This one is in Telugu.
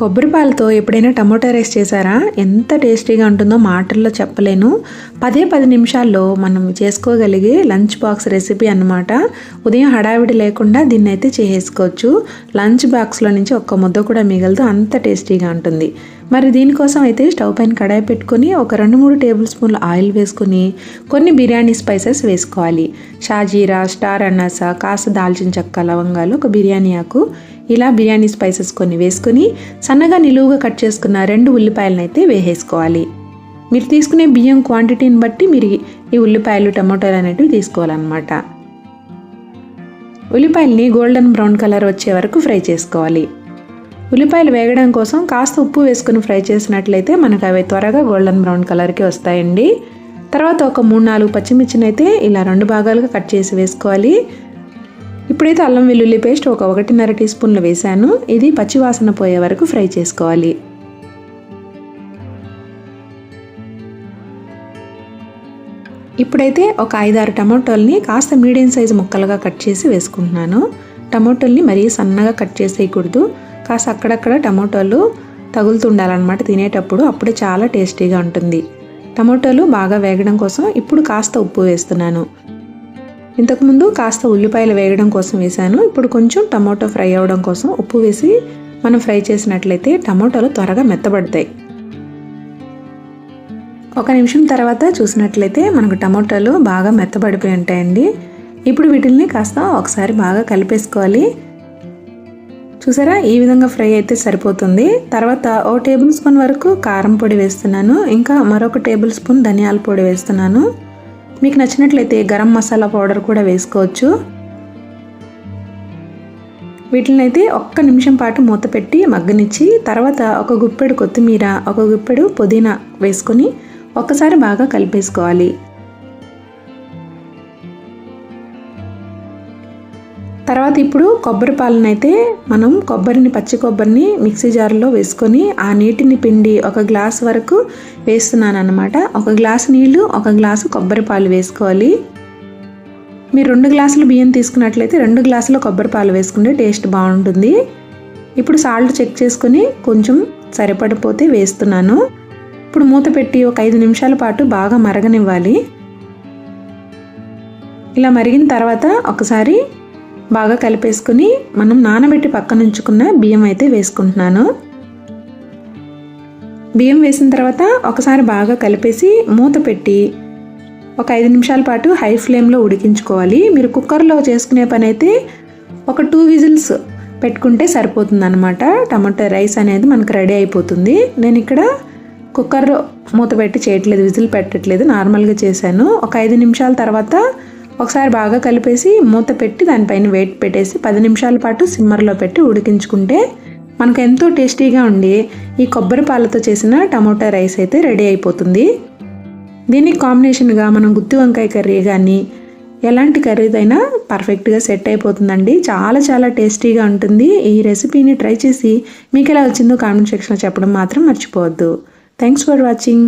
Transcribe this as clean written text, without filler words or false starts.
కొబ్బరి పాలతో ఎప్పుడైనా టమోటా రైస్ చేశారా? ఎంత టేస్టీగా ఉంటుందో మాటల్లో చెప్పలేను. 10 నిమిషాల్లో మనం చేసుకోగలిగే లంచ్ బాక్స్ రెసిపీ అన్నమాట. ఉదయం హడావిడి లేకుండా దీన్నైతే చేసేసుకోవచ్చు. లంచ్ బాక్స్లో నుంచి ఒక్క ముద్ద కూడా మిగలదు, అంత టేస్టీగా ఉంటుంది. మరి దీనికోసం అయితే స్టవ్ పైన కడాయి పెట్టుకొని ఒక 2-3 టేబుల్ స్పూన్ల ఆయిల్ వేసుకొని కొన్ని బిర్యానీ స్పైసెస్ వేసుకోవాలి. షాజీరా, స్టార్ అనాస, కాస్త దాల్చిన చెక్క, లవంగాలు, ఒక బిర్యానీ ఆకు, ఇలా బిర్యానీ స్పైసెస్ కొన్ని వేసుకొని సన్నగా నిలువుగా కట్ చేసుకున్న 2 ఉల్లిపాయలను అయితే వేసేసుకోవాలి. మీరు తీసుకునే బియ్యం క్వాంటిటీని బట్టి మీరు ఈ ఉల్లిపాయలు, టమాటాలు అనేటివి తీసుకోవాలన్నమాట. ఉల్లిపాయల్ని గోల్డెన్ బ్రౌన్ కలర్ వచ్చే వరకు ఫ్రై చేసుకోవాలి. ఉల్లిపాయలు వేగడం కోసం కాస్త ఉప్పు వేసుకుని ఫ్రై చేసినట్లయితే మనకు అవి త్వరగా గోల్డెన్ బ్రౌన్ కలర్కి వస్తాయండి. తర్వాత ఒక 3-4 పచ్చిమిర్చిని అయితే ఇలా 2 భాగాలుగా కట్ చేసి వేసుకోవాలి. ఇప్పుడైతే అల్లం వెల్లుల్లి పేస్ట్ ఒక 1.5 టీ స్పూన్లు వేసాను. ఇది పచ్చివాసన పోయే వరకు ఫ్రై చేసుకోవాలి. ఇప్పుడైతే ఒక 5-6 టమాటోల్ని కాస్త మీడియం సైజు ముక్కలుగా కట్ చేసి వేసుకుంటున్నాను. టమాటోల్ని మరీ సన్నగా కట్ చేసేయకూడదు, కాస్త అక్కడక్కడ టమాటోలు తగులుతుండాలన్నమాట తినేటప్పుడు, అప్పుడే చాలా టేస్టీగా ఉంటుంది. టమాటోలు బాగా వేగడం కోసం ఇప్పుడు కాస్త ఉప్పు వేస్తున్నాను. ఇంతకుముందు కాస్త ఉల్లిపాయలు వేగడం కోసం వేసాను. ఇప్పుడు కొంచెం టమాటో ఫ్రై అవ్వడం కోసం ఉప్పు వేసి మనం ఫ్రై చేసినట్లయితే టమాటోలు త్వరగా మెత్తబడతాయి. 1 నిమిషం తర్వాత చూసినట్లయితే మనకు టమాటోలు బాగా మెత్తబడిపోయి ఉంటాయండి. ఇప్పుడు వీటిల్ని కాస్త ఒకసారి బాగా కలిపేసుకోవాలి. చూసారా, ఈ విధంగా ఫ్రై అయితే సరిపోతుంది. తర్వాత 1 టేబుల్ స్పూన్ వరకు కారం పొడి వేస్తున్నాను. ఇంకా మరొక టేబుల్ స్పూన్ ధనియాల పొడి వేస్తున్నాను. మీకు నచ్చినట్లయితే గరం మసాలా పౌడర్ కూడా వేసుకోవచ్చు. వీటిని అయితే 1 నిమిషం పాటు మూత పెట్టి మగ్గనిచ్చి తర్వాత ఒక గుప్పెడు కొత్తిమీర, ఒక గుప్పెడు పుదీనా వేసుకొని ఒక్కసారి బాగా కలిపేసుకోవాలి. తర్వాత ఇప్పుడు కొబ్బరి పాలను అయితే మనం పచ్చి కొబ్బరిని మిక్సీ జార్లో వేసుకొని ఆ నీటిని పిండి 1 గ్లాస్ వరకు వేస్తున్నాను అన్నమాట. 1 గ్లాసు నీళ్లు, 1 గ్లాసు కొబ్బరి పాలు వేసుకోవాలి. మీరు 2 గ్లాసులు బియ్యం తీసుకున్నట్లయితే 2 గ్లాసుల కొబ్బరి పాలు వేసుకుంటే టేస్ట్ బాగుంటుంది. ఇప్పుడు సాల్ట్ చెక్ చేసుకొని కొంచెం సరిపడిపోతే వేస్తున్నాను. ఇప్పుడు మూత పెట్టి ఒక 5 నిమిషాల పాటు బాగా మరగనివ్వాలి. ఇలా మరిగిన తర్వాత ఒకసారి బాగా కలిపేసుకుని మనం నానబెట్టి పక్కన ఉంచుకున్న బియ్యం అయితే వేసుకుంటున్నాను. బియ్యం వేసిన తర్వాత ఒకసారి బాగా కలిపేసి మూత పెట్టి ఒక 5 నిమిషాల పాటు హై ఫ్లేమ్లో ఉడికించుకోవాలి. మీరు కుక్కర్లో చేసుకునే పని అయితే ఒక 2 విజిల్స్ పెట్టుకుంటే సరిపోతుంది అన్నమాట. టమాటా రైస్ అనేది మనకు రెడీ అయిపోతుంది. నేను ఇక్కడ కుక్కర్లో మూత పెట్టి చేయట్లేదు, విజిల్ పెట్టట్లేదు, నార్మల్గా చేశాను. ఒక 5 నిమిషాల తర్వాత ఒకసారి బాగా కలిపేసి మూత పెట్టి దానిపైన వెయిట్ పెట్టేసి 10 నిమిషాల పాటు సిమ్మర్లో పెట్టి ఉడికించుకుంటే మనకు ఎంతో టేస్టీగా ఉండి ఈ కొబ్బరి పాలతో చేసిన టమోటా రైస్ అయితే రెడీ అయిపోతుంది. దీనికి కాంబినేషన్గా మనం గుత్తి వంకాయ కర్రీ కానీ ఎలాంటి కర్రీదైనా పర్ఫెక్ట్గా సెట్ అయిపోతుందండి. చాలా టేస్టీగా ఉంటుంది. ఈ రెసిపీని ట్రై చేసి మీకు ఎలా వచ్చిందో కామెంట్ సెక్షన్లో చెప్పడం మాత్రం మర్చిపోవద్దు. Thanks for watching.